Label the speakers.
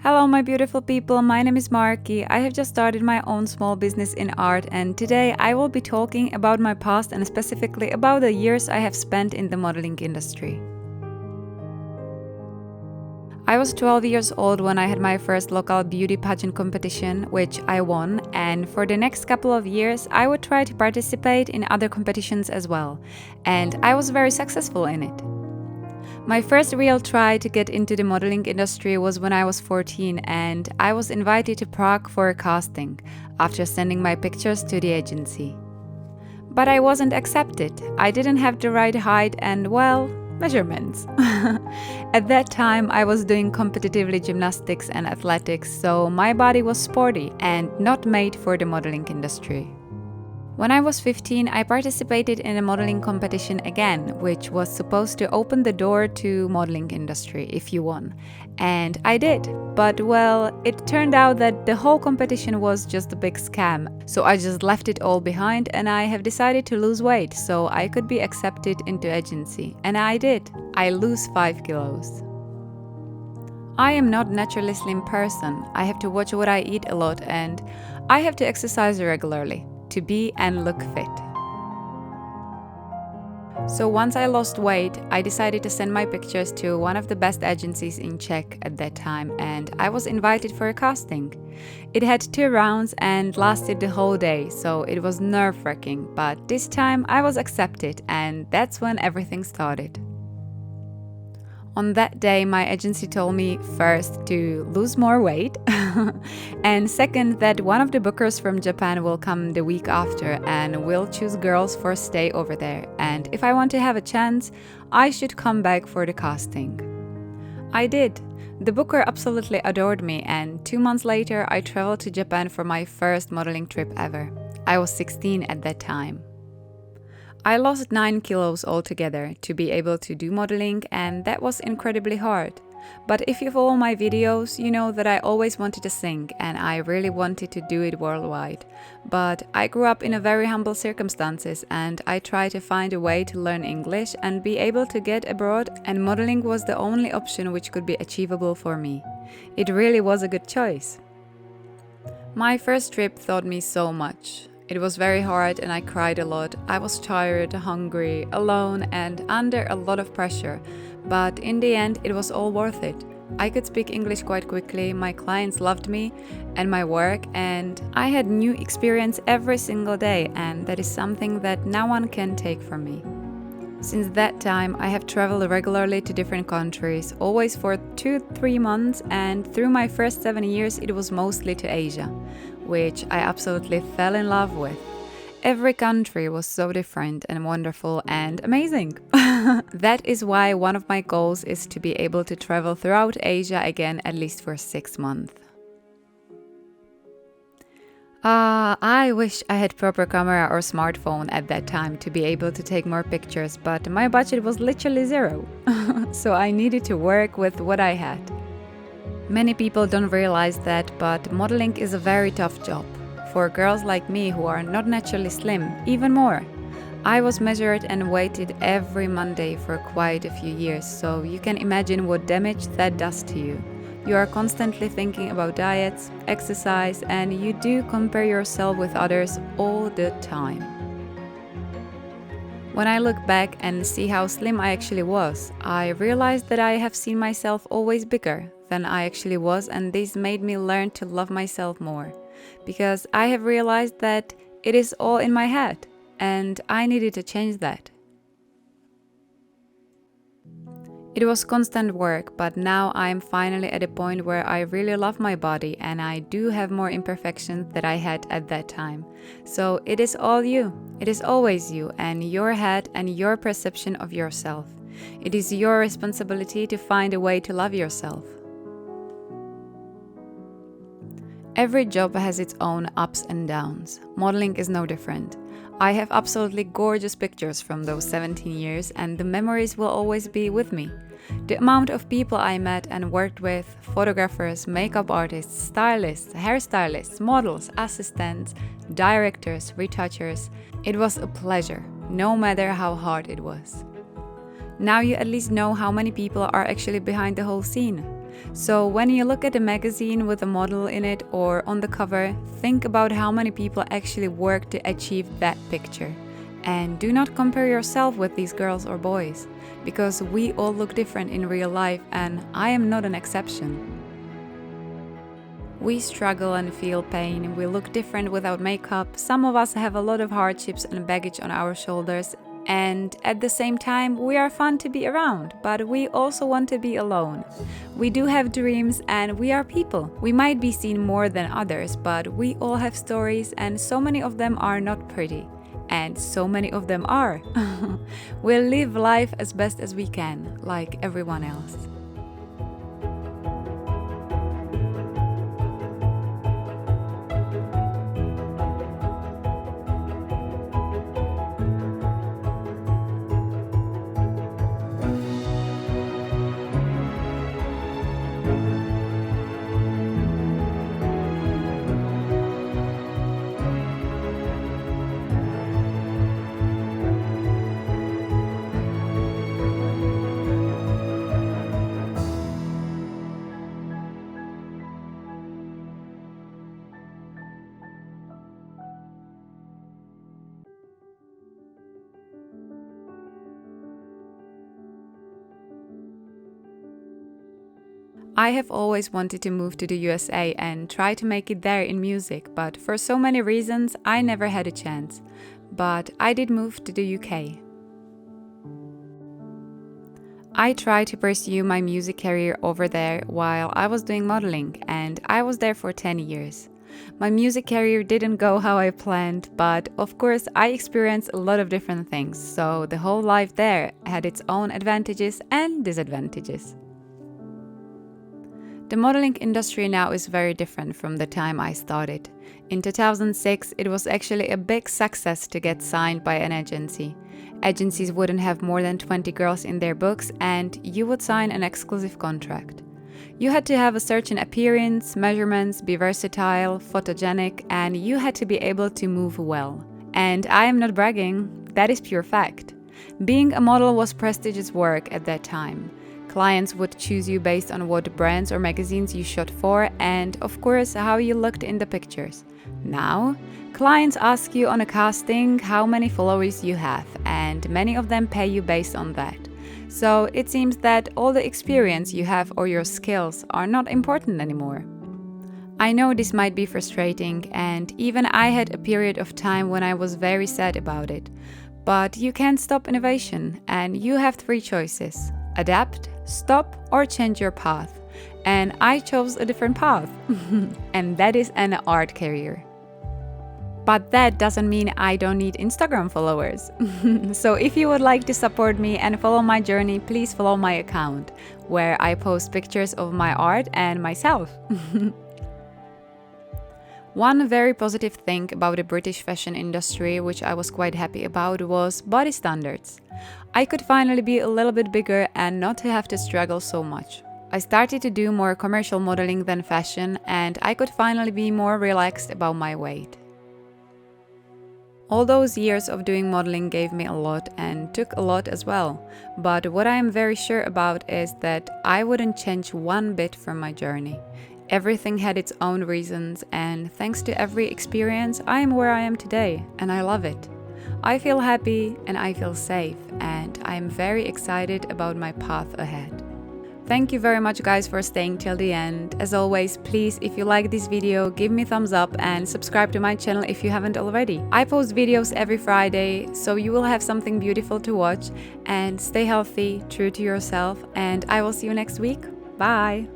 Speaker 1: Hello, my beautiful people. My name is Markie. I have just started my own small business in art, and today I will be talking about my past and specifically about the years I have spent in the modeling industry. I was 12 years old when I had my first local beauty pageant competition, which I won, and for the next couple of years I would try to participate in other competitions as well, and I was very successful in it. My first real try to get into the modeling industry was when I was 14 and I was invited to Prague for a casting after sending my pictures to the agency. But I wasn't accepted. I didn't have the right height and, well, measurements. At that time, I was doing competitively gymnastics and athletics, so my body was sporty and not made for the modeling industry. When I was 15, I participated in a modeling competition again, which was supposed to open the door to modeling industry if you won. And I did. But well, it turned out that the whole competition was just a big scam. So I just left it all behind and I have decided to lose weight so I could be accepted into agency. And I did. I lose 5 kilos. I am not naturally slim person. I have to watch what I eat a lot and I have to exercise regularly to be and look fit. So once I lost weight, I decided to send my pictures to one of the best agencies in Czech at that time, and I was invited for a casting. It had 2 rounds and lasted the whole day, so it was nerve-wracking, but this time I was accepted, and that's when everything started. On that day, my agency told me first to lose more weight and second that one of the bookers from Japan will come the week after and will choose girls for stay over there, and if I want to have a chance, I should come back for the casting. I did. The booker absolutely adored me, and 2 months later I traveled to Japan for my first modeling trip ever. I was 16 at that time. I lost 9 kilos altogether to be able to do modeling, and that was incredibly hard. But if you follow my videos, you know that I always wanted to sing and I really wanted to do it worldwide. But I grew up in a very humble circumstances and I tried to find a way to learn English and be able to get abroad, and modeling was the only option which could be achievable for me. It really was a good choice. My first trip taught me so much. It was very hard and I cried a lot. I was tired, hungry, alone and under a lot of pressure. But in the end, it was all worth it. I could speak English quite quickly, my clients loved me and my work, and I had new experience every single day, and that is something that no one can take from me. Since that time, I have traveled regularly to different countries, always for 2-3 months, and through my first 7 years it was mostly to Asia, which I absolutely fell in love with. Every country was so different and wonderful and amazing. That is why one of my goals is to be able to travel throughout Asia again at least for 6 months. I wish I had proper camera or smartphone at that time to be able to take more pictures, but my budget was literally zero. So I needed to work with what I had. Many people don't realize that, but modeling is a very tough job. For girls like me who are not naturally slim, even more. I was measured and weighted every Monday for quite a few years, so you can imagine what damage that does to you. You are constantly thinking about diets, exercise, and you do compare yourself with others all the time. When I look back and see how slim I actually was, I realized that I have seen myself always bigger than I actually was, and this made me learn to love myself more. Because I have realized that it is all in my head, and I needed to change that. It was constant work, but now I am finally at a point where I really love my body and I do have more imperfections than I had at that time. So it is all you. It is always you and your head and your perception of yourself. It is your responsibility to find a way to love yourself. Every job has its own ups and downs. Modeling is no different. I have absolutely gorgeous pictures from those 17 years and the memories will always be with me. The amount of people I met and worked with, photographers, makeup artists, stylists, hairstylists, models, assistants, directors, retouchers, it was a pleasure, no matter how hard it was. Now you at least know how many people are actually behind the whole scene. So when you look at a magazine with a model in it or on the cover, think about how many people actually work to achieve that picture. And do not compare yourself with these girls or boys, because we all look different in real life and I am not an exception. We struggle and feel pain, we look different without makeup, some of us have a lot of hardships and baggage on our shoulders, and at the same time we are fun to be around, but we also want to be alone. We do have dreams and we are people. We might be seen more than others, but we all have stories and so many of them are not pretty. And so many of them are. We'll live life as best as we can, like everyone else. I have always wanted to move to the USA and try to make it there in music, but for so many reasons I never had a chance. But I did move to the UK. I tried to pursue my music career over there while I was doing modeling, and I was there for 10 years. My music career didn't go how I planned, but of course I experienced a lot of different things, so the whole life there had its own advantages and disadvantages. The modeling industry now is very different from the time I started. In 2006, it was actually a big success to get signed by an agency. Agencies wouldn't have more than 20 girls in their books and you would sign an exclusive contract. You had to have a certain appearance, measurements, be versatile, photogenic, and you had to be able to move well. And I am not bragging, that is pure fact. Being a model was prestigious work at that time. Clients would choose you based on what brands or magazines you shot for and, of course, how you looked in the pictures. Now, clients ask you on a casting how many followers you have, and many of them pay you based on that. So it seems that all the experience you have or your skills are not important anymore. I know this might be frustrating, and even I had a period of time when I was very sad about it. But you can't stop innovation, and you have 3 choices: adapt, stop, or change your path. And I chose a different path, and that is an art career. But that doesn't mean I don't need Instagram followers. So if you would like to support me and follow my journey, please follow my account, where I post pictures of my art and myself. One very positive thing about the British fashion industry, which I was quite happy about, was body standards. I could finally be a little bit bigger and not have to struggle so much. I started to do more commercial modeling than fashion, and I could finally be more relaxed about my weight. All those years of doing modeling gave me a lot and took a lot as well, but what I am very sure about is that I wouldn't change one bit from my journey. Everything had its own reasons, and thanks to every experience, I am where I am today, and I love it. I feel happy and I feel safe, and I am very excited about my path ahead. Thank you very much guys for staying till the end. As always, please, if you like this video, give me a thumbs up and subscribe to my channel if you haven't already. I post videos every Friday, so you will have something beautiful to watch, and stay healthy, true to yourself, and I will see you next week. Bye!